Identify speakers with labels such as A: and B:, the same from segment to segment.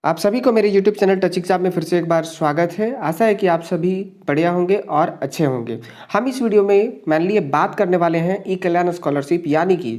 A: आप सभी को मेरे YouTube चैनल टच एग्जाम में फिर से एक बार स्वागत है। आशा है कि आप सभी बढ़िया होंगे और अच्छे होंगे। हम इस वीडियो में मेनली ये बात करने वाले हैं ई कल्याण स्कॉलरशिप यानी कि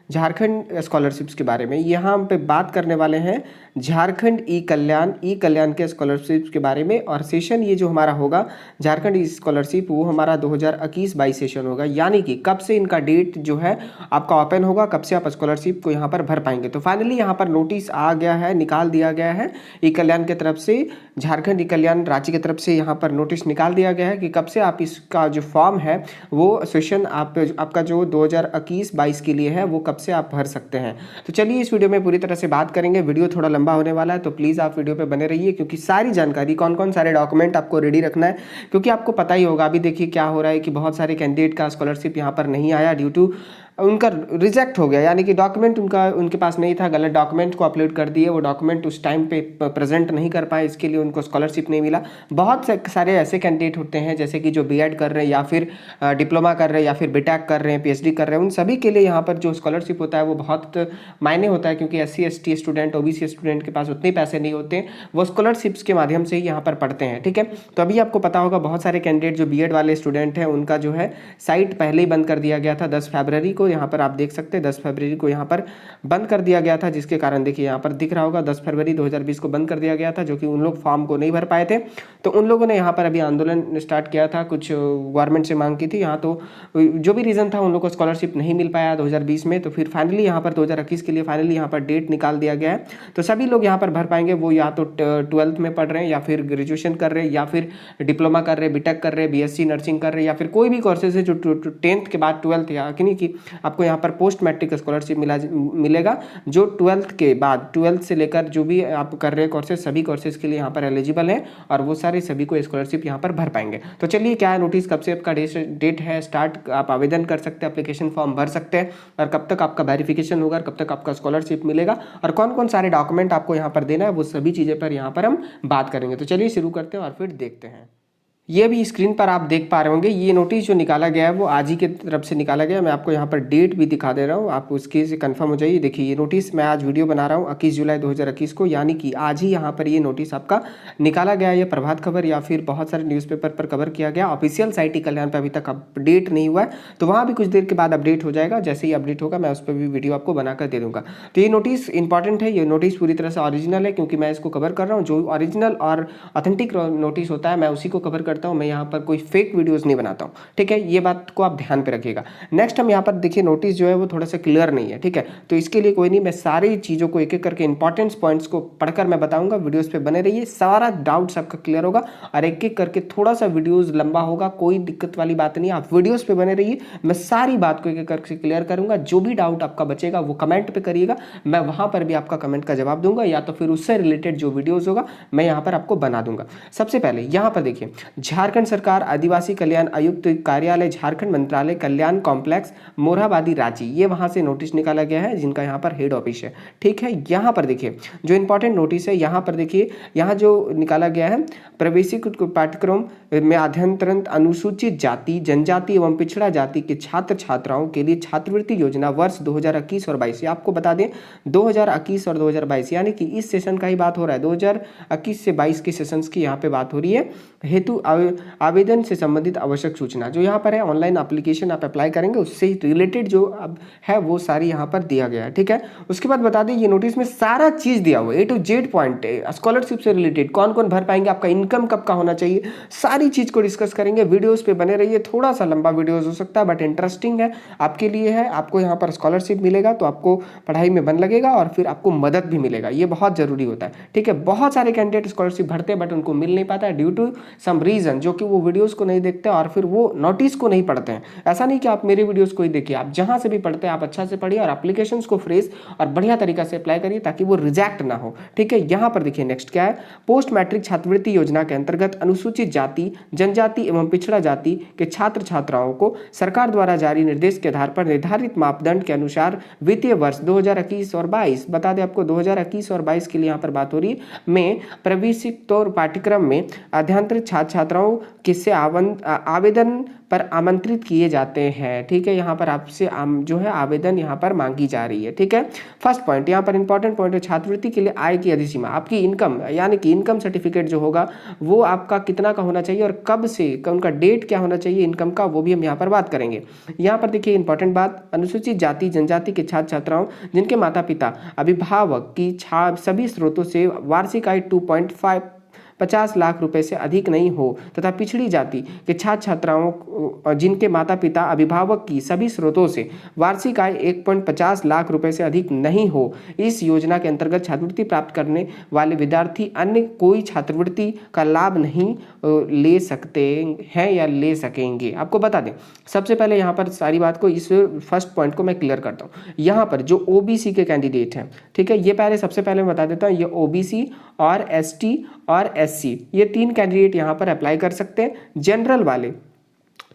A: झारखंड स्कॉलरशिप्स के बारे में। यहाँ हम पे बात करने वाले हैं झारखंड ई कल्याण के स्कॉलरशिप के बारे में। और सेशन ये जो हमारा होगा झारखंड ई स्कॉलरशिप, वो हमारा 2021-22 सेशन होगा। यानी कि कब से इनका डेट जो है आपका ओपन होगा, कब से आप स्कॉलरशिप को यहाँ पर भर पाएंगे। तो फाइनली यहाँ पर नोटिस आ गया है, निकाल दिया गया है ई कल्याण की तरफ से, झारखंड ई कल्याण राज्य की तरफ से यहाँ पर नोटिस निकाल दिया गया है कि कब से आप इसका जो फॉर्म है वो सेशन आपका जो 2021-22 के लिए है वो कब से आप भर सकते हैं। तो चलिए इस वीडियो में पूरी तरह से बात करेंगे। वीडियो थोड़ा लंबा होने वाला है तो प्लीज़ आप वीडियो पे बने रहिए, क्योंकि सारी जानकारी, कौन कौन सारे डॉक्यूमेंट आपको रेडी रखना है, क्योंकि आपको पता ही होगा अभी देखिए क्या हो रहा है कि बहुत सारे कैंडिडेट का स्कॉलरशिप यहाँ पर नहीं आया ड्यू टू उनका रिजेक्ट हो गया, यानी कि डॉक्यूमेंट उनके पास नहीं था, गलत डॉक्यूमेंट को अपलोड कर दिए, वो डॉक्यूमेंट उस टाइम पे प्रेजेंट नहीं कर पाए, इसके लिए उनको स्कॉलरशिप नहीं मिला। बहुत सारे ऐसे कैंडिडेट होते हैं जैसे कि जो बीएड कर रहे हैं या फिर डिप्लोमा कर रहे हैं या फिर बीटेक कर रहे हैं, पीएचडी कर रहे हैं, उन सभी के लिए यहाँ पर जो स्कॉलरशिप होता है वो बहुत मायने होता है, क्योंकि SC ST student, OBC student के पास उतने पैसे नहीं होते, वो स्कॉलरशिप्स के माध्यम से ही यहाँ पर पढ़ते हैं। ठीक है, तो अभी आपको पता होगा बहुत सारे कैंडिडेट जो बीएड वाले स्टूडेंट हैं उनका जो है साइट पहले ही बंद कर दिया गया था 10 फरवरी को। यहाँ पर आप देख सकते हैं 10 फरवरी को यहाँ पर बंद कर दिया गया था, जिसके कारण देखिए यहाँ पर दिख रहा होगा 10 फरवरी 2020 को बंद कर दिया गया था, जो कि उन लोग फॉर्म को नहीं भर पाए थे। तो उन लोगों ने यहाँ पर अभी आंदोलन स्टार्ट किया था, कुछ गवर्नमेंट से मांग की थी यहाँ, तो जो भी रीज़न था उन लोगों को स्कॉलरशिप नहीं मिल पाया 2020 में। तो फिर फाइनली यहाँ पर 2021 के लिए फाइनली यहाँ पर डेट निकाल दिया गया है, तो सभी लोग यहाँ पर भर पाएंगे। वो या तो 12th में पढ़ रहे हैं या फिर ग्रेजुएशन कर रहे हैं या फिर डिप्लोमा कर रहे हैं, बीटेक कर रहे हैं, BSc नर्सिंग कर रहे हैं, या फिर कोई भी कोर्सेज है जो 10th के बाद 12th या कि नहीं कि आपको यहाँ पर पोस्ट मैट्रिक स्कॉलरशिप मिलेगा, जो 12th के बाद 12th से लेकर जो भी आप कर रहे हैं कोर्सेज, सभी कोर्सेज के लिए यहाँ पर एलिजिबल है और वो सारे सभी को स्कॉलरशिप यहाँ पर भर पाएंगे। तो चलिए क्या है नोटिस, कब से आपका डेट है स्टार्ट, आप आवेदन कर सकते हैं, एप्लीकेशन फॉर्म भर सकते हैं, और कब तक आपका वेरिफिकेशन होगा, कब तक आपका स्कॉलरशिप मिलेगा, और कौन कौन सारे डॉक्यूमेंट आपको यहाँ पर देना है, वो सभी चीज़ें पर यहाँ पर हम बात करेंगे। तो चलिए शुरू करते हैं और फिर देखते हैं। ये भी स्क्रीन पर आप देख पा रहे होंगे, ये नोटिस जो निकाला गया है वो आज ही की तरफ से निकाला गया है। मैं आपको यहाँ पर डेट भी दिखा दे रहा हूँ, आप उसके से कंफर्म हो जाइए। देखिए ये नोटिस मैं आज वीडियो बना रहा हूँ 21 जुलाई 2021 को, यानी कि आज ही यहाँ पर ये नोटिस आपका निकाला गया है। ये प्रभात खबर या फिर बहुत सारे न्यूज़पेपर पर कवर किया गया। ऑफिशियल साइट ई कल्याण पर अभी तक अपडेट नहीं हुआ है, तो वहाँ भी कुछ देर के बाद अपडेट हो जाएगा। जैसे ही अपडेट होगा मैं उस पर भी वीडियो आपको बनाकर दे दूँगा। तो ये नोटिस इंपॉर्टेंट है, ये नोटिस पूरी तरह से ऑरिजिनल है, क्योंकि मैं इसको कवर कर रहा हूँ। जो ओरिजिनल और ऑथेंटिक नोटिस होता है मैं उसी को कवर करता हूँ, मैं यहाँ पर फेक वीडियोस नहीं बनाता हूं। ठीक है, ये बात को आप ध्यान पे रखिएगा। नेक्स्ट हम यहाँ पर देखिए नोटिस जो है वो थोड़ा सा क्लियर नहीं है। ठीक है, तो इसके लिए कोई नहीं, मैं सारी चीज़ों को एक एक करके इंपॉर्टेंट पॉइंट्स को पढ़कर मैं बताऊंगा। वीडियोस पे बने रहिए, सारा डाउट्स आपका क्लियर होगा, और एक एक करके थोड़ा सा वीडियोस लंबा होगा, कोई दिक्कत वाली बात नहीं, आप वीडियोस पे बने रहिए। मैं सारी बात को एक एक करके क्लियर करूंगा। जो भी डाउट आपका बचेगा वो कमेंट पे करिएगा, मैं वहां पर भी आपका कमेंट का जवाब दूंगा, या तो फिर उससे रिलेटेड जो वीडियोज होगा मैं यहाँ पर आपको बना दूंगा। सबसे पहले यहाँ पर देखिए, झारखंड सरकार आदिवासी कल्याण आयुक्त कार्यालय, झारखंड मंत्रालय, कल्याण कॉम्प्लेक्स, मोरहाबादी, रांची, ये वहां से नोटिस निकाला गया है, जिनका यहाँ पर हेड ऑफिस है। ठीक है, यहाँ पर देखिए जो इंपॉर्टेंट नोटिस है, यहाँ पर देखिए, यहाँ जो निकाला गया है, प्रवेशिक पाठ्यक्रम में अध्ययनरत अनुसूचित जाति, जनजाति एवं पिछड़ा जाति के छात्र छात्राओं के लिए छात्रवृत्ति योजना वर्ष 2021 और 22। आपको बता दें 2021 और 2022, यानी कि इस सेशन का ही बात हो रहा है, 2021 से 22 के सेशंस की यहाँ पे बात हो रही है। हेतु आवेदन से संबंधित आवश्यक सूचना जो यहाँ पर है, ऑनलाइन एप्लीकेशन आप अप्लाई करेंगे, उससे रिलेटेड जो अब है वो सारी यहाँ पर दिया गया है। ठीक है, उसके बाद बता दें ये नोटिस में सारा चीज दिया हुआ है, A to Z point, scholarship से रिलेटेड कौन कौन भर पाएंगे, आपका इनकम कब का होना चाहिए, सारी चीज को डिस्कस करेंगे। वीडियोस पे बने रहिए, थोड़ा सा लंबा वीडियोस हो सकता है बट इंटरेस्टिंग है आपके लिए है। आपको यहाँ पर स्कॉलरशिप मिलेगा तो आपको पढ़ाई में मन लगेगा और फिर आपको मदद भी मिलेगा, ये बहुत जरूरी होता है। ठीक है, बहुत सारे कैंडिडेट स्कॉलरशिप भरते हैं बट उनको मिल नहीं पाता है ड्यू टू सम रीजन, जो कि वो वीडियोस को नहीं देखते और फिर वो नोटिस को नहीं पढ़ते हैं। ऐसा नहीं कि आप मेरे वीडियोस को ही देखिए, आप जहां से भी पढ़ते हैं आप अच्छा से पढ़िए और एप्लीकेशंस को फ्रेश और बढ़िया तरीका से अप्लाई करिए ताकि वो रिजेक्ट ना हो। ठीक है, यहाँ पर देखिए नेक्स्ट क्या है, पोस्ट मैट्रिक छात्रवृत्ति योजना के अंतर्गत अनुसूचित जाति, जनजाति एवं पिछड़ा जाति के छात्र छात्राओं को सरकार द्वारा जारी निर्देश के आधार पर निर्धारित मापदंड के अनुसार वित्तीय वर्ष 2021 और 22, बता दें आपको 2021 और 22 के लिए यहाँ पर बात हो रही है, में प्रवेशिक पाठ्यक्रम में अध्ययनरत छात्र छात्राओं किससे आवेदन पर आमंत्रित किए जाते हैं। ठीक है, यहाँ पर आपसे जो है आवेदन यहाँ पर मांगी जा रही है। ठीक है, फर्स्ट पॉइंट यहाँ पर इंपॉर्टेंट पॉइंट है, छात्रवृत्ति के लिए आय की अधिसीमा। आपकी इनकम यानी कि इनकम सर्टिफिकेट जो होगा वो आपका कितना का होना चाहिए और कब से, उनका डेट क्या होना चाहिए इनकम का, वो भी हम यहाँ पर बात करेंगे। यहाँ पर देखिए इंपॉर्टेंट बात, अनुसूचित जाति जनजाति के छात्र छात्राओं जिनके माता पिता अभिभावक की सभी स्रोतों से वार्षिक आय 2.50 लाख रुपए से अधिक नहीं हो तथा पिछड़ी जाति के छात्र छात्राओं जिनके माता पिता अभिभावक की सभी स्रोतों से वार्षिक आय 1.50 लाख रुपए से अधिक नहीं हो, इस योजना के अंतर्गत छात्रवृत्ति प्राप्त करने वाले विद्यार्थी अन्य कोई छात्रवृत्ति का लाभ नहीं ले सकते हैं या ले सकेंगे। आपको बता दें, सबसे पहले यहाँ पर सारी बात को, इस फर्स्ट पॉइंट को मैं क्लियर करता हूँ। यहाँ पर जो ओबीसी के कैंडिडेट हैं, ठीक है, ये सबसे पहले मैं बता देता हूँ, ये ओबीसी और एसटी और एससी, ये 3 कैंडिडेट यहाँ पर अप्लाई कर सकते हैं।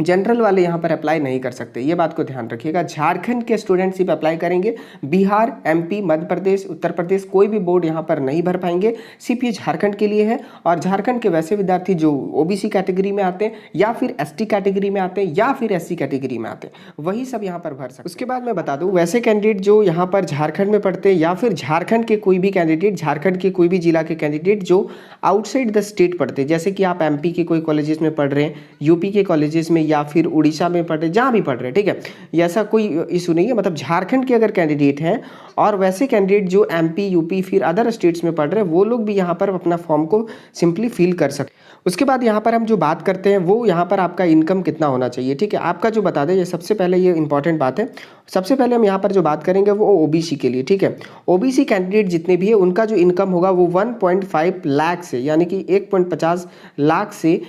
A: जनरल वाले यहाँ पर अप्लाई नहीं कर सकते, ये बात को ध्यान रखिएगा। झारखंड के स्टूडेंट सिर्फ अप्लाई करेंगे, बिहार, एमपी, मध्य प्रदेश, उत्तर प्रदेश कोई भी बोर्ड यहाँ पर नहीं भर पाएंगे, सिर्फ ये झारखंड के लिए है। और झारखंड के वैसे विद्यार्थी जो ओबीसी कैटेगरी में आते हैं या फिर एसटी कैटेगरी में आते हैं या फिर एससी कैटेगरी में आते हैं, वही सब यहाँ पर भर सकते हैं। उसके बाद मैं बता दूँ, वैसे कैंडिडेट जो यहाँ पर झारखंड में पढ़ते हैं या फिर झारखंड के कोई भी कैंडिडेट, झारखंड के कोई भी जिला के कैंडिडेट जो आउटसाइड द स्टेट पढ़ते हैं, जैसे कि आप एमपी के कोई कॉलेजेस में पढ़ रहे हैं, यूपी के कॉलेजेस में या फिर उड़ीसा में पढ़ रहे, जहाँ भी पढ़ रहे हैं, ठीक है, ये ऐसा कोई इशू नहीं है। मतलब झारखंड के अगर कैंडिडेट हैं और वैसे कैंडिडेट जो एमपी, यूपी फिर अदर स्टेट्स में पढ़ रहे हैं, वो लोग भी यहाँ पर अपना फॉर्म को सिंपली फिल कर सकते हैं। उसके बाद यहाँ पर हम जो बात करते हैं वो यहाँ पर आपका इनकम कितना होना चाहिए। ठीक है, आपका जो बता दें, ये सबसे पहले ये इंपॉर्टेंट बात है। सबसे पहले हम यहाँ पर जो बात करेंगे वो ओबीसी के लिए। ठीक है, ओबीसी कैंडिडेट जितने भी है उनका जो इनकम होगा वो 1.5 लाख से, यानी कि 1.50 लाख से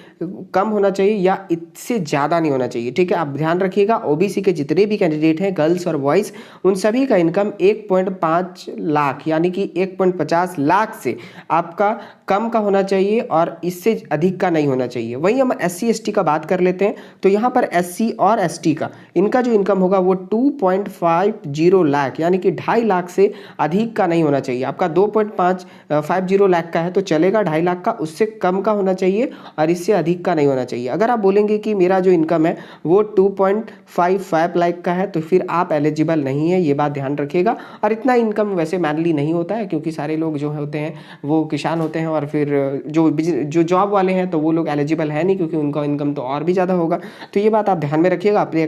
A: कम होना चाहिए या इससे ज़्यादा नहीं होना चाहिए। ठीक है, आप ध्यान रखिएगा, ओबीसी के जितने भी कैंडिडेट हैं, गर्ल्स और बॉयज़, उन सभी का इनकम 1.5 लाख यानी कि 1.50 लाख से आपका कम का होना चाहिए और इससे अधिक का नहीं होना चाहिए। वहीं हम एससी एसटी का बात कर लेते हैं, तो यहाँ पर एससी और एसटी का इनका जो इनकम होगा वो 2.50 लाख यानी कि 2.5 लाख से अधिक का नहीं होना चाहिए। आपका 2.50 लाख का है तो चलेगा, 2.5 लाख का उससे कम का होना चाहिए और इससे अधिक का नहीं होना चाहिए। अगर आप बोलेंगे कि मेरा जो इनकम है वो 2.55 लाख का है तो फिर आप एलिजिबल नहीं है, ये बात ध्यान रखिएगा। और इतना इनकम वैसे मैनली नहीं होता है, क्योंकि सारे लोग जो होते हैं वो किसान होते हैं और फिर जो जॉब वाले हैं तो वो लोग एलिजिबल है नहीं, क्योंकि उनका इनकम तो और भी ज़्यादा होगा। तो ये बात आप ध्यान में रखिएगा, अपने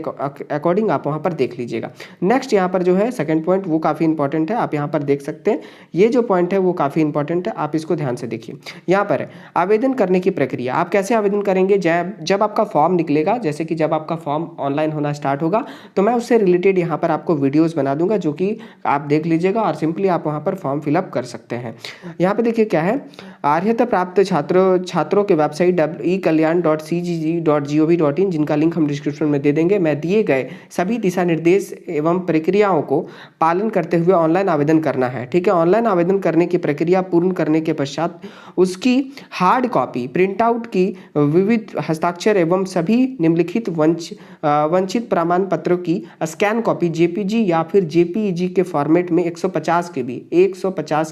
A: अकॉर्डिंग आप वहाँ पर देख लीजिएगा। नेक्स्ट यहाँ पर जो है सेकंड पॉइंट वो काफ़ी इंपॉर्टेंट है, आप यहाँ पर देख सकते हैं। ये जो पॉइंट है वो काफ़ी इंपॉर्टेंट है, आप इसको ध्यान से देखिए। यहाँ पर है आवेदन करने की प्रक्रिया। आप कैसे आवेदन करेंगे? जब आपका फॉर्म निकलेगा, जैसे कि जब आपका फॉर्म ऑनलाइन होना स्टार्ट होगा तो मैं उससे रिलेटेड यहाँ पर आपको वीडियोस बना दूंगा, जो कि आप देख लीजिएगा और सिंपली आप वहाँ पर फॉर्म फिलअप कर सकते हैं। यहाँ पे देखिए क्या है, अर्हता प्राप्त छात्रों के वेबसाइट ekalyan.cgg.gov.in, जिनका लिंक हम डिस्क्रिप्शन में दे देंगे, मैं दिए गए सभी दिशा निर्देश एवं प्रक्रियाओं को पालन करते हुए ऑनलाइन आवेदन करना है। ठीक है, ऑनलाइन आवेदन करने की प्रक्रिया पूर्ण करने के पश्चात उसकी हार्ड कॉपी प्रिंट आउट की विविध हस्ताक्षर एवं सभी निम्नलिखित वंचित प्रमाण पत्रों की स्कैन कॉपी जेपीजी या फिर जेपीईजी के फॉर्मेट में 150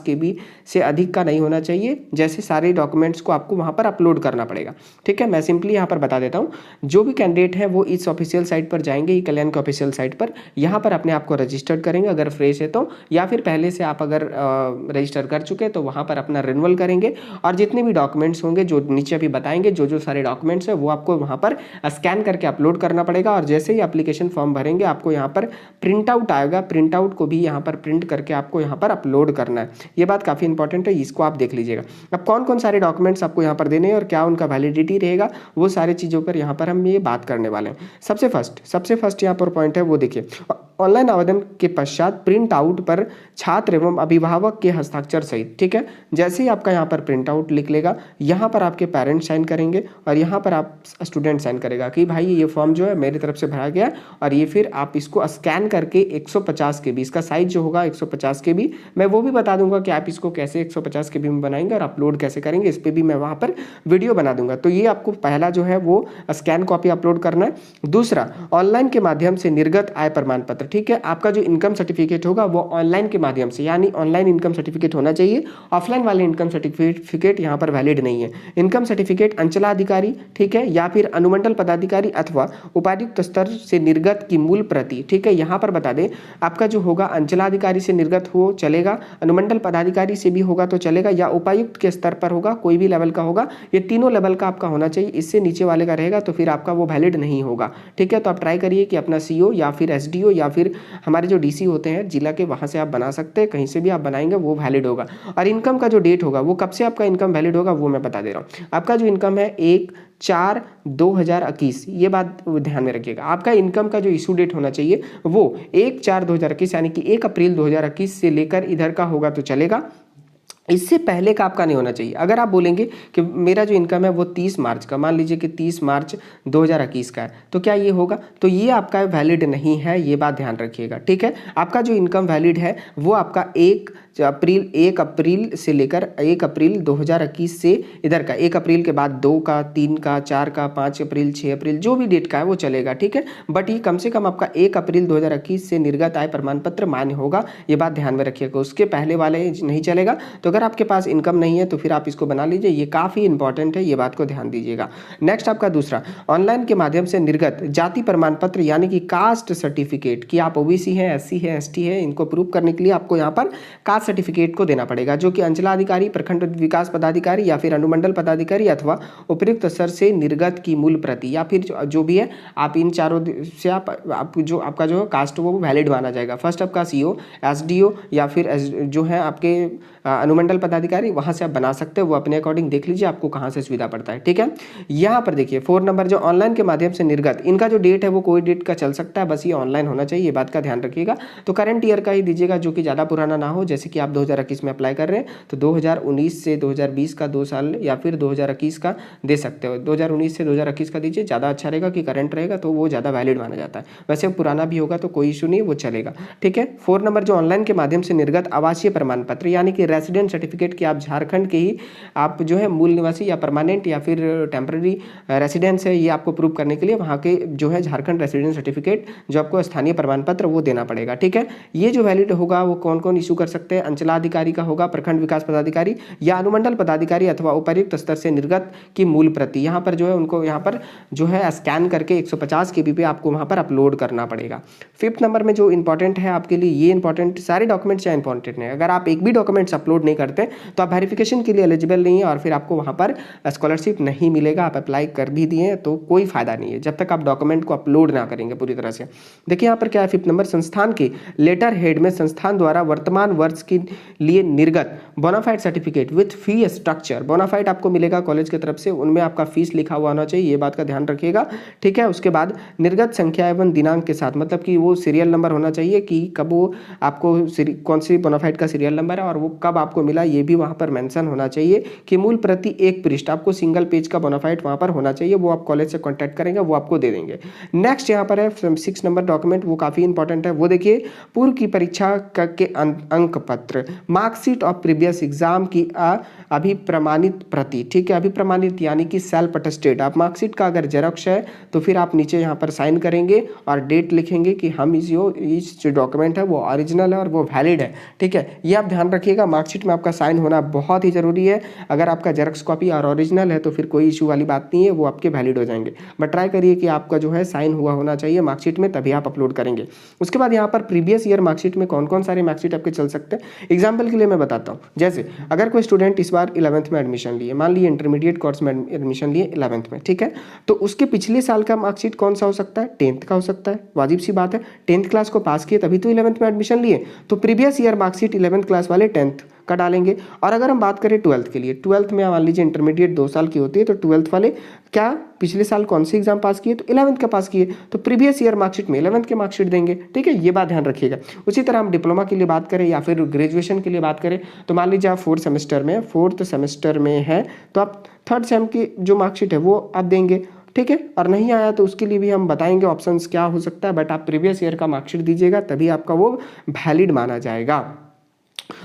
A: KB से अधिक का नहीं होना चाहिए। जैसे सारे डॉक्यूमेंट्स को आपको वहाँ पर अपलोड करना पड़ेगा। ठीक है, मैं सिंपली यहाँ पर बता देता हूँ, जो भी कैंडिडेट है वो इस ऑफिशियल साइट पर जाएंगे, कल्याण के ऑफिशियल साइट पर, यहाँ पर अपने आप को रजिस्टर्ड करेंगे अगर फ्रेश है तो, या फिर पहले से आप अगर रजिस्टर कर चुके तो वहाँ पर अपना रिन्यूअल करेंगे और जितने भी डॉक्यूमेंट्स होंगे जो नीचे अभी बताएंगे, जो सारे डॉक्यूमेंट्स है वो आपको वहाँ पर स्कैन करके अपलोड करना पड़ेगा। और जैसे ही एप्लीकेशन फॉर्म भरेंगे आपको यहाँ पर प्रिंट आउट आएगा, प्रिंट आउट को भी यहाँ पर प्रिंट करके आपको यहाँ पर अपलोड करना है। ये बात काफ़ी इंपॉर्टेंट है, इसको आप देख लीजिएगा। अब कौन कौन सारे डॉक्यूमेंट्स आपको यहाँ पर देने हैं और क्या उनका वैलिडिटी रहेगा, वो सारी चीज़ों पर यहाँ पर हम ये बात करने वाले हैं। सबसे फर्स्ट यहाँ पर पॉइंट है वो देखिए, ऑनलाइन आवेदन के पश्चात प्रिंट आउट पर छात्र एवं अभिभावक के हस्ताक्षर सहित, ठीक है, जैसे ही आपका यहाँ पर प्रिंट आउट लिख लेगा, यहाँ पर आपके पेरेंट्स साइन करेंगे और यहाँ पर आप स्टूडेंट साइन करेगा कि भाई ये फॉर्म जो है मेरी तरफ से भरा गया, और ये फिर आप इसको स्कैन करके 150 KB, इसका साइज जो होगा 150 KB, मैं वो भी बता दूंगा कि आप इसको कैसे 150 KB में बनाएंगे और अपलोड कैसे करेंगे, इस पर भी मैं वहाँ पर वीडियो बना दूंगा। तो ये आपको पहला जो है वो स्कैन कॉपी अपलोड करना है। दूसरा, ऑनलाइन के माध्यम से निर्गत आय प्रमाण पत्र, पत्र, ठीक है, आपका जो इनकम सर्टिफिकेट होगा वो ऑनलाइन के माध्यम से, यानी ऑनलाइन इनकम सर्टिफिकेट होना चाहिए। ऑफलाइन वाले इनकम सर्टिफिकेट यहाँ पर वैलिड नहीं है। इनकम सर्टिफिकेट अंचलाधिकारी, ठीक है, या फिर अनुमंडल पदाधिकारी अथवा उपायुक्त स्तर से निर्गत की मूल प्रति, ठीक है, यहाँ पर बता दें आपका जो होगा अंचलाधिकारी से निर्गत हो चलेगा, अनुमंडल पदाधिकारी से भी होगा तो चलेगा, या उपायुक्त के स्तर पर होगा, कोई भी लेवल का होगा, ये तीनों लेवल का आपका होना चाहिए। इससे नीचे वाले का रहेगा तो फिर आपका वो वैलिड नहीं होगा, ठीक है। तो आप ट्राई करिए कि अपना सीओ या फिर एसडीओ या फिर हमारे जो डीसी होते हैं जिला के, वहाँ से आप बना सकते हैं, कहीं से भी आप बनाएंगे वो वैलिड होगा। और इनकम का जो डेट होगा वो कब से आपका इनकम वैलिड होगा वो मैं बता दे रहा हूँ। आपका जो इनकम है 1/4/2021, ये बात ध्यान में रखिएगा। आपका इनकम का जो इशू डेट होना चाहिए वो 1/4/2021 यानी कि 1 अप्रैल 2021 से लेकर इधर का होगा तो चलेगा, इससे पहले का आपका नहीं होना चाहिए। अगर आप बोलेंगे कि मेरा जो इनकम है वो 30 मार्च का, मान लीजिए कि 30 मार्च 2021 का है, तो क्या ये होगा? तो ये आपका वैलिड नहीं है, ये बात ध्यान रखिएगा, ठीक है। आपका जो इनकम वैलिड है वो आपका 1 अप्रैल से लेकर 1 अप्रैल 2021 से इधर का 1 अप्रैल के बाद 2 का, 3 का, 4 का, 5 अप्रैल, 6 अप्रैल, जो भी डेट का है वो चलेगा, ठीक है। बट ये कम से कम आपका 1 अप्रैल 2021 से निर्गत आय प्रमाण पत्र मान्य होगा, ये बात ध्यान में रखिएगा। उसके पहले वाले नहीं चलेगा। तो अगर आपके पास इनकम नहीं है तो फिर आप इसको बना लीजिए, ये काफ़ी इंपॉर्टेंट है, ये बात को ध्यान दीजिएगा। नेक्स्ट आपका दूसरा, ऑनलाइन के माध्यम से निर्गत जाति प्रमाण पत्र यानी कि कास्ट सर्टिफिकेट, कि आप ओबीसी हैं, एससी है, एसटी है, इनको प्रूव करने के लिए आपको यहाँ पर कास्ट सर्टिफिकेट को देना पड़ेगा, जो कि अंचलाधिकारी, प्रखंड विकास पदाधिकारी या फिर अनुमंडल पदाधिकारी अथवा उपयुक्त स्तर से निर्गत की मूल प्रति, या फिर जो भी है आप इन चारों से आप जो आपका जो कास्ट वो वैलिड माना जाएगा। फर्स्ट आपका सीओ, एसडीओ या फिर जो है आपके अनुमंडल पदाधिकारी, वहां से आप बना सकते हो, वो अपने अकॉर्डिंग देख लीजिए आपको कहां से सुविधा पड़ता है, ठीक है। यहाँ पर देखिए 4 नंबर जो ऑनलाइन के माध्यम से निर्गत, इनका जो डेट है वो कोई डेट का चल सकता है, बस ये ऑनलाइन होना चाहिए, ये बात का ध्यान रखिएगा। तो करंट ईयर का ही दीजिएगा, जो कि ज़्यादा पुराना ना हो, जैसे कि आप 2021 में अप्लाई कर रहे हैं तो 2019 से 2020 का 2 साल या फिर 2021 का दे सकते हो। 2019 से 2021 का दीजिए, ज़्यादा अच्छा रहेगा कि करंट रहेगा तो वो ज़्यादा वैलिड माना जाता है। वैसे पुराना भी होगा तो कोई इशू नहीं, वो चलेगा, ठीक है। 4 नंबर जो ऑनलाइन के माध्यम से निर्गत आवासीय प्रमाण पत्र यानी कि रेसिडेंट सर्टिफिकेट, कि आप झारखंड के ही आप जो है मूल निवासी या परमानेंट या फिर टेम्पररी रेसिडेंस है, ये आपको प्रूव करने के लिए वहाँ के जो है झारखंड रेसिडेंट सर्टिफिकेट, जो आपको स्थानीय प्रमाण पत्र वो देना पड़ेगा, ठीक है। ये जो वैलिड होगा वो कौन कौन इशू कर सकते हैं? अंचलाधिकारी का होगा, प्रखंड विकास पदाधिकारी या अनुमंडल पदाधिकारी अथवा उपर्युक्त स्तर से निर्गत की मूल प्रति, यहाँ पर जो है उनको यहाँ पर जो है स्कैन करके 150 KB पे आपको वहाँ पर अपलोड करना पड़ेगा। 5th नंबर में जो इंपॉर्टेंट है आपके लिए, ये इंपॉर्टेंट सारे डॉक्यूमेंट्स या इंपॉर्टेंट है, अगर आप एक भी डॉक्यूमेंट्स अपलोड नहीं करते तो आप वेरिफिकेशन के लिए एलिजिबल नहीं है और फिर आपको वहाँ पर स्कॉलरशिप नहीं मिलेगा। आप अप्लाई कर भी दिए तो कोई फायदा नहीं है जब तक आप डॉक्यूमेंट को अपलोड ना करेंगे पूरी तरह से। देखिए यहाँ पर क्या है 5th नंबर, संस्थान के लेटर हेड में संस्थान द्वारा वर्तमान वर्ष के लिए निर्गत bonafide certificate with fee structure, bonafide आपको मिलेगा कॉलेज की तरफ से, उनमें आपका फीस लिखा हुआ होना चाहिए, ये बात का ध्यान रखिएगा, ठीक है। उसके बाद निर्गत संख्या एवं दिनांक के साथ, मतलब कि वो सीरियल नंबर होना चाहिए कि कब वो आपको कौन सी बोनाफाइड का सीरियल नंबर है और वो कब आपको मिला, ये भी वहाँ पर मेंशन होना चाहिए कि मूल प्रति 1 पृष्ठ, आपको सिंगल पेज का बोनाफाइड वहाँ पर होना चाहिए, वो आप कॉलेज से कॉन्टैक्ट करेंगे, वो आपको दे देंगे। नेक्स्ट यहाँ पर है 6 नंबर डॉक्यूमेंट, वो काफ़ी इंपॉर्टेंट है, वो देखिए पूर्व की परीक्षा के अंक पत्र, मार्कशीट ऑफ प्रीवियस एग्जाम की अभिप्रमाणित प्रति, ठीक है, अभिप्रमाणित यानी कि सेल्फ अटेस्टेड। आप मार्कशीट का अगर जेरॉक्स है तो फिर आप नीचे यहाँ पर साइन करेंगे और डेट लिखेंगे कि हम इस जो डॉक्यूमेंट है वो ओरिजिनल है और वो वैलिड है, ठीक है। ये आप ध्यान रखिएगा, मार्कशीट में आपका साइन होना बहुत ही जरूरी है। अगर आपका जेरॉक्स कॉपी और ओरिजिनल है तो फिर कोई इशू वाली बात नहीं है, वो आपके वैलिड हो जाएंगे। बट ट्राई करिए कि आपका जो है साइन हुआ होना चाहिए मार्कशीट में, तभी आप अपलोड करेंगे। उसके बाद यहाँ पर प्रीवियस ईयर मार्कशीट में कौन कौन सारे मार्कशीट आपके चल सकते हैं, एग्जाम्पल के लिए मैं बताता हूँ। जैसे अगर कोई स्टूडेंट इस बार 11th में एडमिशन लिए, मान लीजिए इंटरमीडिएट कोर्स में एडमिशन लिए 11th में, ठीक है, तो उसके पिछले साल का मार्कशीट कौन सा हो सकता है? 10th का हो सकता है, वाजिब सी बात है, 10th क्लास को पास किए तभी तो 11th में एडमिशन लिए, तो previous year marksheet 11th class वाले 10th का डालेंगे। और अगर हम बात करें 12th के लिए, 12th में मान लीजिए इंटरमीडिएट 2 साल की होती है, तो 12th वाले क्या पिछले साल कौन सी एग्जाम पास किए? तो 11th का पास किए, तो प्रीवियस ईयर मार्कशीट में 11th के मार्कशीट देंगे, ठीक है, ये बात ध्यान रखिएगा। उसी तरह हम डिप्लोमा के लिए बात करें या फिर ग्रेजुएशन के लिए बात करें, तो मान लीजिए आप 4th सेमेस्टर में है तो आप 3rd सेम की जो मार्कशीट है वो आप देंगे, ठीक है। और नहीं आया तो उसके लिए भी हम बताएंगे ऑप्शंस क्या हो सकता है, बट आप प्रीवियस ईयर का मार्कशीट दीजिएगा तभी आपका वो वैलिड माना जाएगा।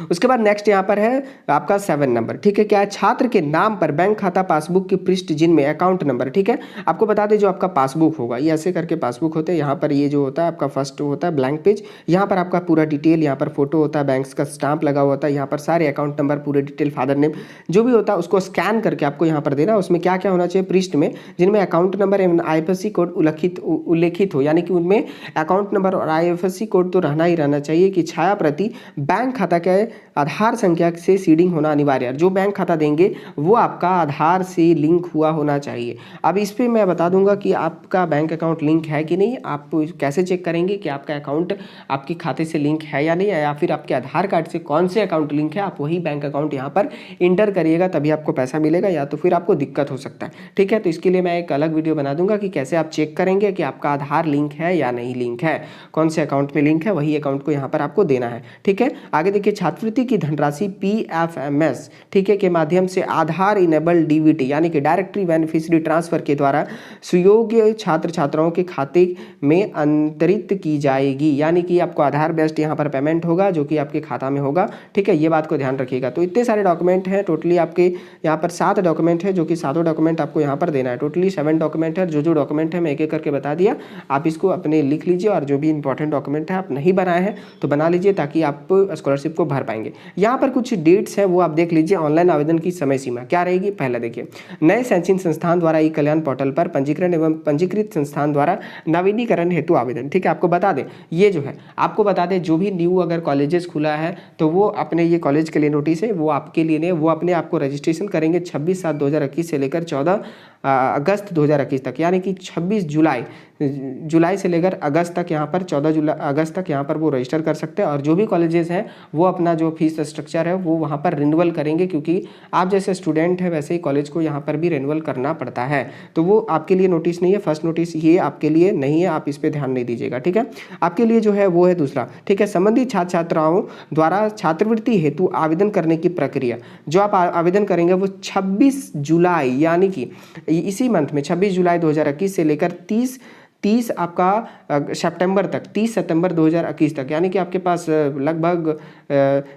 A: उसके बाद नेक्स्ट यहाँ पर है आपका 7 नंबर, ठीक है। क्या है? छात्र के नाम पर बैंक खाता पासबुक की पृष्ठ जिनमें अकाउंट नंबर, ठीक है। आपको बता दें जो आपका पासबुक होगा ये ऐसे करके पासबुक होते हैं। यहाँ पर ये जो होता है आपका फर्स्ट होता है ब्लैंक पेज, यहाँ पर आपका पूरा डिटेल, यहाँ पर फोटो होता है, बैंक्स का स्टाम्प लगा हुआ होता है, यहाँ पर सारे अकाउंट नंबर, पूरे डिटेल, फादर नेम जो भी होता है उसको स्कैन करके आपको यहाँ पर देना। उसमें क्या क्या होना चाहिए पृष्ठ में, जिनमें अकाउंट नंबर एवं IFSC कोड उल्लेखित हो, यानी कि उनमें अकाउंट नंबर और IFSC कोड तो रहना ही रहना चाहिए। कि छाया प्रति बैंक खाता के आधार संख्या से सीडिंग होना अनिवार्य है। जो बैंक खाता देंगे वो आपका आधार से लिंक हुआ होना चाहिए। अब इस पे मैं बता दूंगा कि आपका बैंक अकाउंट लिंक है कि नहीं। आप कैसे चेक करेंगे कि आपका अकाउंट आपके खाते से लिंक है या नहीं, या फिर आपके आधार कार्ड से कौन से अकाउंट लिंक है, आप वही बैंक अकाउंट यहाँ पर इंटर करिएगा तभी आपको पैसा मिलेगा, या तो फिर आपको दिक्कत हो सकता है, ठीक है। तो इसके लिए मैं एक अलग वीडियो बना दूंगा कि कैसे आप चेक करेंगे कि आपका आधार लिंक है या नहीं लिंक है, कौन से अकाउंट में लिंक है, वही अकाउंट को यहाँ पर आपको देना है, ठीक है। आगे देखिए, छात्रवृत्ति की धनराशि PFMS, ठीक है, के माध्यम से आधार इनेबल DBT यानी कि डायरेक्टरी बेनिफिशियरी ट्रांसफर के द्वारा सुयोग्य छात्र छात्राओं के खाते में अंतरित की जाएगी। यानी कि आपको आधार बेस्ड यहाँ पर पेमेंट होगा जो कि आपके खाता में होगा, ठीक है। ये बात को ध्यान रखिएगा। तो इतने सारे डॉक्यूमेंट हैं, टोटली आपके यहाँ पर 7 डॉक्यूमेंट है, जो कि 7 डॉक्यूमेंट आपको यहाँ पर देना है। टोटली 7 डॉक्यूमेंट है। जो डॉक्यूमेंट है मैं एक एक करके बता दिया, आप इसको अपने लिख लीजिए, और जो भी इंपॉर्टेंट डॉक्यूमेंट है आप नहीं बनाए हैं तो बना लीजिए, ताकि आप स्कॉलरशिप को भर पाएंगे। यहाँ पर कुछ डेट्स है वो आप देख लीजिए। ऑनलाइन आवेदन की समय सीमा क्या रहेगी, पहले देखिए, नए शैक्षणिक संस्थान द्वारा ई कल्याण पोर्टल पर पंजीकरण एवं पंजीकृत संस्थान द्वारा नवीनीकरण हेतु आवेदन, ठीक है। आपको बता दें, ये जो है आपको बता दें, जो भी न्यू अगर कॉलेजेस खुला है तो वो अपने ये कॉलेज के लिए नोटिस है, वो आपके लिए नहीं, वो अपने आपको रजिस्ट्रेशन करेंगे 26/7/2021 से लेकर 14 अगस्त 2021 तक, यानी कि 26 जुलाई से लेकर अगस्त तक, यहाँ पर 14 अगस्त तक यहाँ पर वो रजिस्टर कर सकते हैं। और जो भी कॉलेजेस हैं वो अपना जो फीस स्ट्रक्चर है वो वहाँ पर रिन्यूअल करेंगे, क्योंकि आप जैसे स्टूडेंट है वैसे ही कॉलेज को यहाँ पर भी रिन्यूअल करना पड़ता है। तो वो आपके लिए नोटिस नहीं है, फर्स्ट नोटिस ये आपके लिए नहीं है, आप इस पर ध्यान नहीं दीजिएगा, ठीक है। आपके लिए जो है वो है दूसरा, ठीक है, संबंधित छात्र छात्राओं द्वारा छात्रवृत्ति हेतु आवेदन करने की प्रक्रिया। जो आप आवेदन करेंगे वो 26 जुलाई यानी कि इसी मंथ में 26 जुलाई 2021 से लेकर 30 आपका सितंबर तक, 30 सितंबर 2021 तक, यानी कि आपके पास लगभग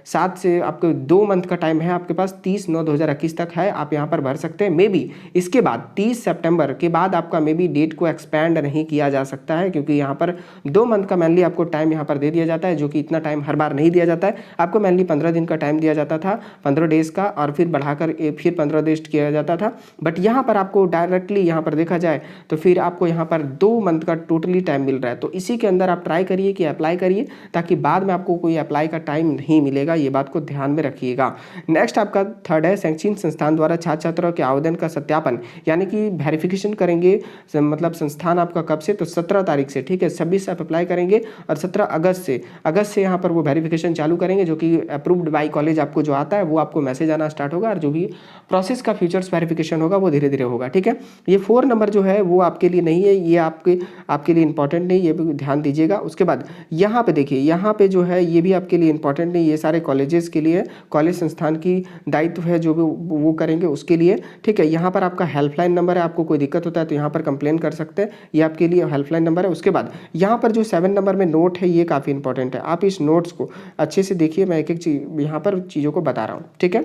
A: 7 से आपको 2 मंथ का टाइम है आपके पास, 30/9/2021 तक है, आप यहाँ पर भर सकते हैं। मे बी इसके बाद 30 सितंबर के बाद आपका मे बी डेट को एक्सपेंड नहीं किया जा सकता है, क्योंकि यहाँ पर 2 मंथ का मेनली आपको टाइम यहाँ पर दे दिया जाता है, जो कि इतना टाइम हर बार नहीं दिया जाता है। आपको मेनली 15 दिन का टाइम दिया जाता था, 15 डेज़ का, और फिर बढ़ाकर फिर 15 डेज किया जाता था। बट यहाँ पर आपको डायरेक्टली यहाँ पर देखा जाए तो फिर आपको यहाँ पर 2 मंथ का टोटली टाइम मिल रहा है। तो इसी के अंदर आप ट्राई करिए कि अप्लाई करिए, ताकि बाद में आपको कोई अप्लाई का टाइम नहीं मिलेगा, ये बात को ध्यान में रखिएगा। नेक्स्ट आपका थर्ड है, शैक्षणिक संस्थान द्वारा छात्र छात्राओं के आवेदन का सत्यापन, यानी कि वेरिफिकेशन करेंगे, मतलब संस्थान आपका कब से, तो 17 तारीख से, ठीक है, 26 से आप अप्लाई करेंगे और 17 अगस्त से यहाँ पर वो वेरिफिकेशन चालू करेंगे, जो कि अप्रूव्ड बाई कॉलेज आपको जो आता है वो आपको मैसेज आना स्टार्ट होगा, और जो भी प्रोसेस का फीचर्स वेरिफिकेशन होगा वो धीरे धीरे होगा, ठीक है। ये 4 नंबर जो है वो आपके लिए नहीं है, ये आपके लिए इंपॉर्टेंट नहीं, ये भी ध्यान दीजिएगा। उसके बाद यहाँ पे देखिए, यहाँ पे जो है ये भी आपके लिए इंपॉर्टेंट नहीं, ये सारे कॉलेजेस के लिए, कॉलेज संस्थान की दायित्व है जो भी वो करेंगे उसके लिए, ठीक है। यहाँ पर आपका हेल्पलाइन नंबर है, आपको कोई दिक्कत होता है तो यहाँ पर कंप्लेन कर सकते हैं, ये आपके लिए हेल्पलाइन नंबर है। उसके बाद यहाँ पर जो 7 नंबर में नोट है ये काफ़ी इंपॉर्टेंट है, आप इस नोट्स को अच्छे से देखिए, मैं एक एक चीज यहाँ पर चीज़ों को बता रहा हूँ, ठीक है।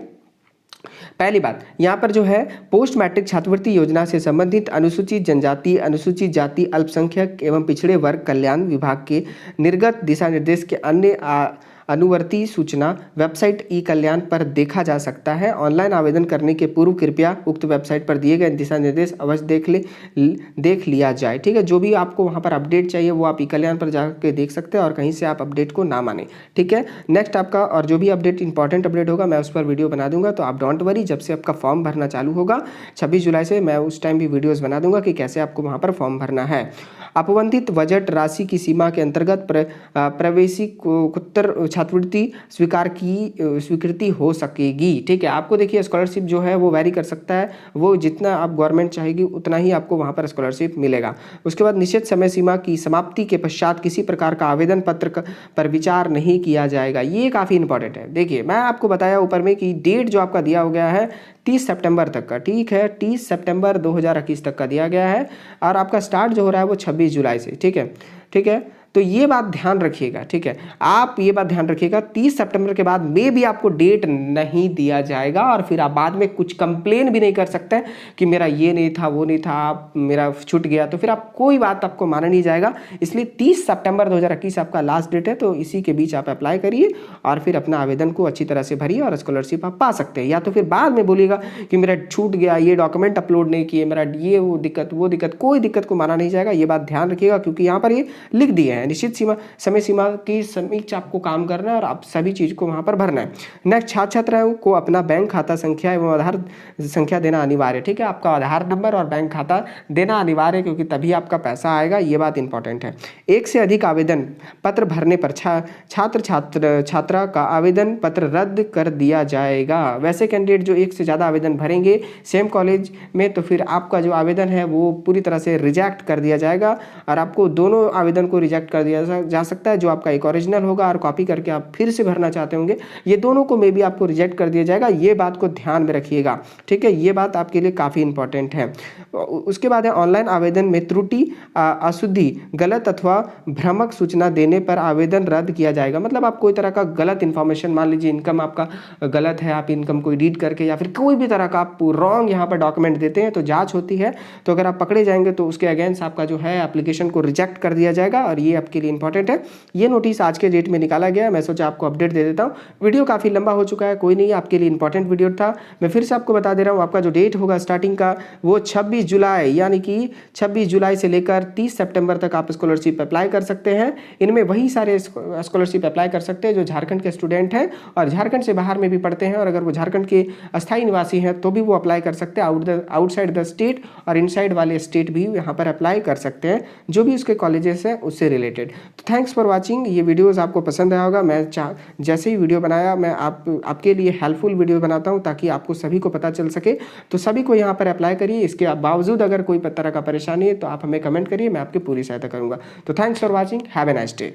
A: पहली बात, यहाँ पर जो है पोस्ट मैट्रिक छात्रवृत्ति योजना से संबंधित अनुसूचित जनजाति, अनुसूचित जाति, अल्पसंख्यक एवं पिछड़े वर्ग कल्याण विभाग के निर्गत दिशा निर्देश के अन्य अनुवर्ती सूचना वेबसाइट ई कल्याण पर देखा जा सकता है। ऑनलाइन आवेदन करने के पूर्व कृपया उक्त वेबसाइट पर दिए गए दिशा निर्देश अवश्य देख लिया जाए, ठीक है। जो भी आपको वहाँ पर अपडेट चाहिए वो आप ई कल्याण पर जाकर देख सकते हैं, और कहीं से आप अपडेट को ना माने, ठीक है। नेक्स्ट आपका और जो भी अपडेट इंपॉर्टेंट अपडेट होगा मैं उस पर वीडियो बना दूंगा, तो आप डोंट वरी, जब से आपका फॉर्म भरना चालू होगा 26 जुलाई से, मैं उस टाइम भी वीडियोज़ बना दूंगा कि कैसे आपको वहाँ पर फॉर्म भरना है। अपवंतित बजट राशि की सीमा के अंतर्गत प्रवेशिकोत्तर छात्रवृत्ति स्वीकृति हो सकेगी, ठीक है। आपको देखिए स्कॉलरशिप जो है वो वैरी कर सकता है, वो जितना आप गवर्नमेंट चाहेगी उतना ही आपको वहाँ पर स्कॉलरशिप मिलेगा। उसके बाद निश्चित समय सीमा की समाप्ति के पश्चात किसी प्रकार का आवेदन पत्र पर विचार नहीं किया जाएगा, ये काफ़ी इंपॉर्टेंट है। देखिए मैं आपको बताया ऊपर में कि डेट जो आपका दिया हो गया है 30 सितंबर तक का, ठीक है, 30 सितंबर 2021 तक का दिया गया है, और आपका स्टार्ट जो हो रहा है वो 26 जुलाई से, ठीक है। तो तो ये बात ध्यान रखिएगा, ठीक है। आप ये बात ध्यान रखिएगा 30 सितंबर के बाद में भी आपको डेट नहीं दिया जाएगा और फिर आप बाद में कुछ कंप्लेन भी नहीं कर सकते कि मेरा ये नहीं था, वो नहीं था, आप मेरा छूट गया, तो फिर आप कोई बात आपको माना नहीं जाएगा। इसलिए 30 सितंबर 2021 आपका लास्ट डेट है, तो इसी के बीच आप अप्लाई करिए और फिर अपना आवेदन को अच्छी तरह से भरिए और स्कॉलरशिप आप पा सकते हैं। या तो फिर बाद में बोलिएगा कि मेरा छूट गया, ये डॉक्यूमेंट अपलोड नहीं किए, मेरा ये वो दिक्कत, कोई दिक्कत को माना नहीं जाएगा। ये बात ध्यान रखिएगा, क्योंकि यहाँ पर ये लिख दिए हैं निश्चित समय सीमा की समीक्षा आपको काम करना है और आप सभी चीज़ को वहाँ पर भरना है। नेक्स्ट, छात्र छात्राओं को अपना बैंक खाता संख्या एवं आधार संख्या देना अनिवार्य है, ठीक है। आपका आधार नंबर और बैंक खाता देना अनिवार्य है, क्योंकि तभी आपका पैसा आएगा, ये बात इंपॉर्टेंट है। एक से अधिक आवेदन पत्र भरने पर छात्रा का आवेदन पत्र रद्द कर दिया जाएगा। वैसे कैंडिडेट जो एक से ज़्यादा आवेदन भरेंगे सेम कॉलेज में, तो फिर आपका जो आवेदन है वो पूरी तरह से रिजेक्ट कर दिया जाएगा और आपको दोनों आवेदन को रिजेक्ट कर दिया जा सकता है। जो आपका एक ओरिजिनल होगा और कॉपी करके आप फिर से भरना चाहते होंगे, ये दोनों को मे भी आपको रिजेक्ट कर दिया जाएगा। ये बात को ध्यान में रखिएगा, ठीक है। ये बात आपके लिए काफ़ी इंपॉर्टेंट है। उसके बाद है ऑनलाइन आवेदन में त्रुटि, अशुद्धि, गलत अथवा भ्रामक सूचना देने पर आवेदन रद्द किया जाएगा। मतलब आप कोई तरह का गलत इन्फॉर्मेशन, मान लीजिए इनकम आपका गलत है, आप इनकम को एडिट करके या फिर कोई भी तरह का आप रॉन्ग यहाँ पर डॉक्यूमेंट देते हैं तो जांच होती है। तो अगर आप पकड़े जाएंगे तो उसके अगेंस्ट आपका जो है एप्लीकेशन को रिजेक्ट कर दिया जाएगा और ये आपके लिए इंपॉर्टेंट है। ये नोटिस आज के डेट में निकाला गया, मैं सोचा आपको अपडेट दे देता हूँ। वीडियो काफ़ी लंबा हो चुका है, कोई नहीं, आपके लिए इंपॉर्टेंट वीडियो था। मैं फिर से आपको बता दे रहा हूँ, आपका जो डेट होगा स्टार्टिंग का वो 26 जुलाई, यानी कि 26 जुलाई से लेकर 30 सितंबर तक आप स्कॉलरशिप अप्लाई कर सकते हैं। इनमें वही सारे स्कॉलरशिप अप्लाई कर सकते हैं जो झारखंड के स्टूडेंट हैं और झारखंड से बाहर में भी पढ़ते हैं, और अगर वो झारखंड के अस्थायी निवासी हैं तो भी वो अप्लाई कर सकते हैं। आउटसाइड द स्टेट और इनसाइड वाले स्टेट भी यहाँ पर अप्लाई कर सकते हैं, जो भी उसके कॉलेजेस हैं उससे रिलेटेड। तो थैंक्स फॉर वाचिंग। ये वीडियोस आपको पसंद आया होगा। मैं जैसे ही वीडियो बनाया मैं आपके लिए हेल्पफुल वीडियो बनाता हूँ ताकि आपको सभी को पता चल सके। तो सभी को यहाँ पर अप्लाई करिए। इसके बावजूद अगर कोई तरह का परेशानी है तो आप हमें कमेंट करिए, मैं आपकी पूरी सहायता करूँगा। तो thanks for watching, have a nice day.